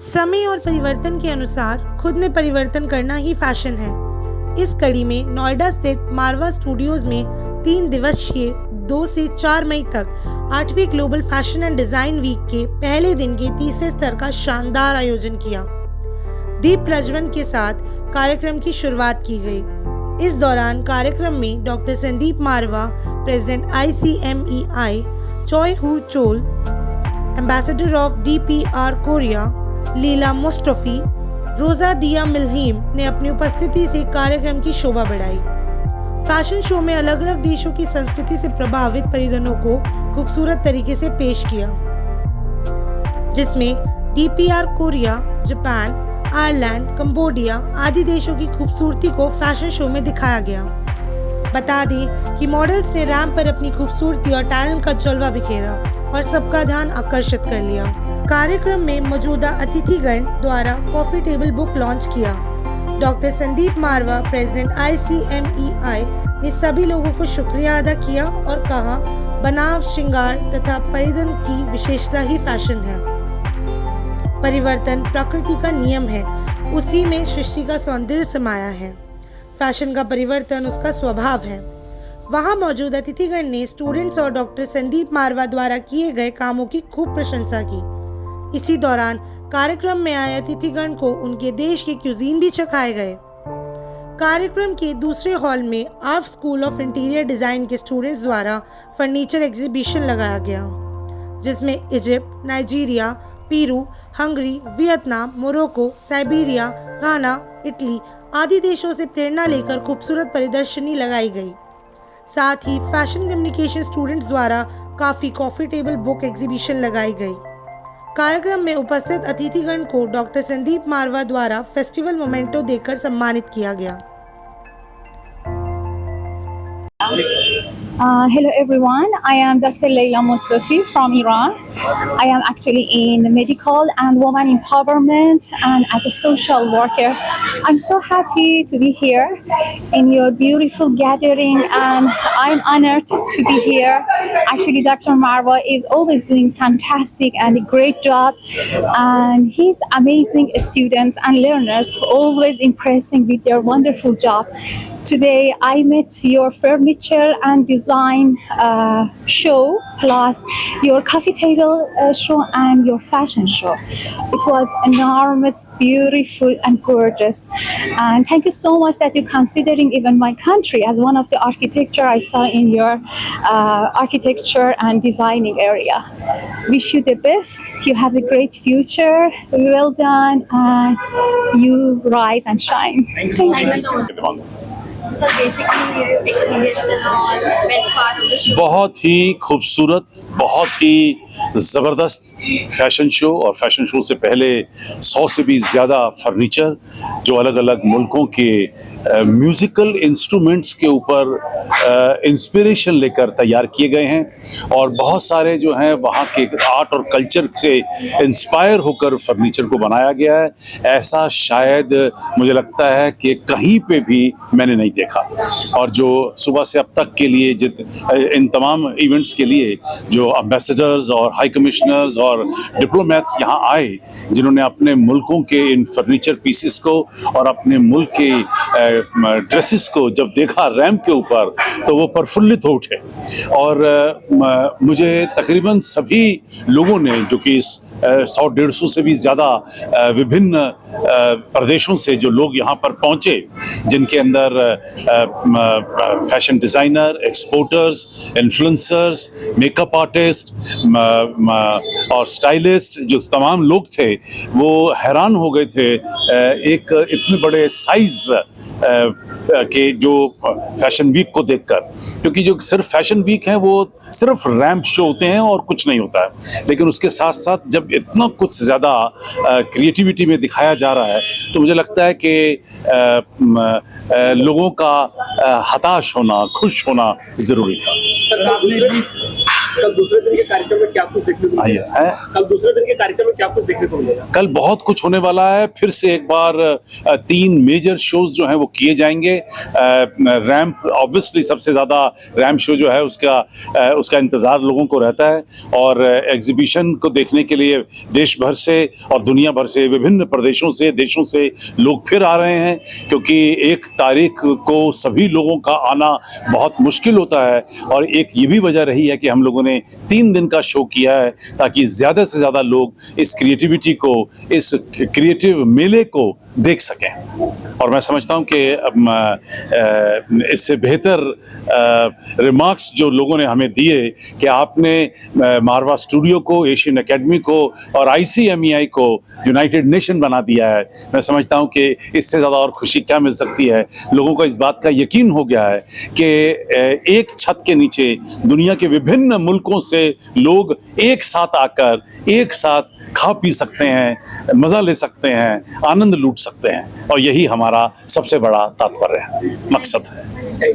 समय और परिवर्तन के अनुसार खुद में परिवर्तन करना ही फैशन है। इस कड़ी में नोएडा स्थित मारवा स्टूडियोज में 3 दिवसीय 2 से 4 मई तक 8वीं global fashion and design week के पहले दिन के तीसरे स्तर का शानदार आयोजन किया। दीप प्रज्वलन के साथ कार्यक्रम की शुरुआत की गई। इस दौरान कार्यक्रम में doctor Sandeep Marwah, president ICMEI, Choe Hu Chol, ambassador of DPR Korea, Leela Mustafi, रोजा दिया मिल्हीम ने अपनी उपस्थिति से कार्यक्रम की शोभा बढ़ाई। फैशन शो में अलग अलग देशों की संस्कृति से प्रभावित परिधानों को खूबसूरत तरीके से पेश किया, जिसमें DPR Korea, Japan, Ireland, Cambodia आदि देशों की खूबसूरती को फैशन शो में दिखाया गया। बता दें कि मॉडल्स ने रैंप पर अपनी खूबसूरती और टैलेंट का जलवा बिखेरा और सबका ध्यान आकर्षित कर लिया। कार्यक्रम में मौजूदा अतिथिगण द्वारा कॉफी टेबल बुक लॉन्च किया। Doctor Sandeep Marwah, president ICMEI, ने सभी लोगों को शुक्रिया अदा किया और कहा, बनाव, श्रृंगार तथा परिधान की विशेषता ही फैशन है। परिवर्तन प्रकृति का नियम है, उसी में सृष्टि का सौंदर्य समाया है। फैशन का परिवर्तन उसका स्वभाव है। वहां मौजूद अतिथिगण ने स्टूडेंट्स और डॉक्टर संदीप मारवा द्वारा किए गए कामों की खूब प्रशंसा की। इसी दौरान कार्यक्रम में आए अतिथिगण को उनके देश के क्यूजीन भी चखाए गए। कार्यक्रम के दूसरे हॉल में art school of interior design के स्टूडेंट्स द्वारा फर्नीचर एग्जीबिशन लगाया गया, जिसमें Egypt, Nigeria, Peru, Hungary, Vietnam, Morocco, Siberia, Ghana, Italy आदि देशों से प्रेरणा लेकर खूबसूरत प्रदर्शनी लगाई गई। साथ ही फैशन कम्युनिकेशन स्टूडेंट्स द्वारा कॉफी टेबल बुक एग्जीबिशन लगाई गई। कार्यक्रम में उपस्थित अतिथिगण को डॉक्टर संदीप मारवा द्वारा फेस्टिवल मोमेंटो देकर सम्मानित किया गया। Hello everyone, I am Dr. Leila Mustafi from Iran. I am actually in medical and woman empowerment and as a social worker. I'm so happy to be here in your beautiful gathering and I'm honored to be here. Actually, Dr. Marwa is always doing fantastic and a great job and his amazing students and learners always impressing with their wonderful job. Today I met your furniture and design show plus your coffee table show and your fashion show. It was enormous, beautiful and gorgeous, and thank you so much that you're considering even my country as one of the architecture I saw in your architecture and designing area. Wish you the best. You have a great future. Well done and you rise and shine. Thank you so much. So basically experience and all, best part of the show. बहुत ही खूबसूरत, बहुत ही ज़बरदस्त fashion show और fashion show से पहले 100 से भी ज़्यादा फर्नीचर जो अलग अलग मुल्कों के म्यूज़िकल इंस्ट्रूमेंट्स के ऊपर इंस्पिरेशन लेकर तैयार किए गए हैं और बहुत सारे जो हैं वहाँ के आर्ट और कल्चर से इंस्पायर होकर फर्नीचर को बनाया गया है। ऐसा शायद मुझे लगता है कि कहीं पे भी मैंने नहीं देखा। और जो सुबह से अब तक के लिए इन तमाम इवेंट्स के लिए जो एम्बेसडर्स और हाई कमिश्नर्स और डिप्लोमेट्स यहाँ आए, जिन्होंने अपने मुल्कों के इन फर्नीचर पीसेस को और अपने मुल्क के ड्रेसेस को जब देखा रैंप के ऊपर तो वो प्रफुल्लित हो उठे। और मुझे तकरीबन सभी लोगों ने जो कि 100-150 से भी ज़्यादा विभिन्न प्रदेशों से जो लोग यहाँ पर पहुँचे, जिनके अंदर fashion designer, exporters, influencers, makeup artist और स्टाइलिस्ट, जो तमाम लोग थे वो हैरान हो गए थे एक इतने बड़े साइज़ के जो फैशन वीक को देखकर। क्योंकि जो सिर्फ फैशन वीक है वो सिर्फ रैंप शो होते हैं और कुछ नहीं होता है, लेकिन उसके साथ साथ जब इतना कुछ ज़्यादा क्रिएटिविटी में दिखाया जा रहा है तो मुझे लगता है कि लोगों का हताश होना, खुश होना ज़रूरी था। सर, आपने भी कल दूसरे दिन के कार्यक्रम में क्या कुछ देखने को आइए मिलेगा? है कल दूसरे दिन के कार्यक्रम में क्या कुछ देखने को मिलेगा? कल बहुत कुछ होने वाला है। फिर से एक बार 3 मेजर शोज जो हैं वो किए जाएंगे। रैंप ऑब्वियसली सबसे ज़्यादा रैंप शो जो है उसका इंतज़ार लोगों को रहता है, और एग्जीबिशन को देखने के लिए देश भर से और दुनिया भर से, विभिन्न प्रदेशों से, देशों से लोग फिर आ रहे हैं, क्योंकि 1 तारीख को सभी लोगों का आना बहुत मुश्किल होता है। और एक ये भी वजह रही है कि हम लोगों ने 3 दिन का शो किया है, ताकि ज़्यादा से ज़्यादा लोग इस क्रिएटिविटी को, इस क्रिएटिव मेले को देख सकें। और मैं समझता हूं कि इससे बेहतर रिमार्क्स जो लोगों ने हमें दिए कि आपने मारवा स्टूडियो को, एशियन एकेडमी को और ICMEI को यूनाइटेड नेशन बना दिया है, मैं समझता हूं कि इससे ज़्यादा और खुशी क्या मिल सकती है। लोगों को इस बात का यकीन हो गया है कि एक छत के नीचे दुनिया के विभिन्न मुल्कों से लोग एक साथ आकर एक साथ खा पी सकते हैं, मज़ा ले सकते हैं, आनंद लूट सकते हैं, और यही हमारा सबसे बड़ा तात्पर्य है, मकसद है।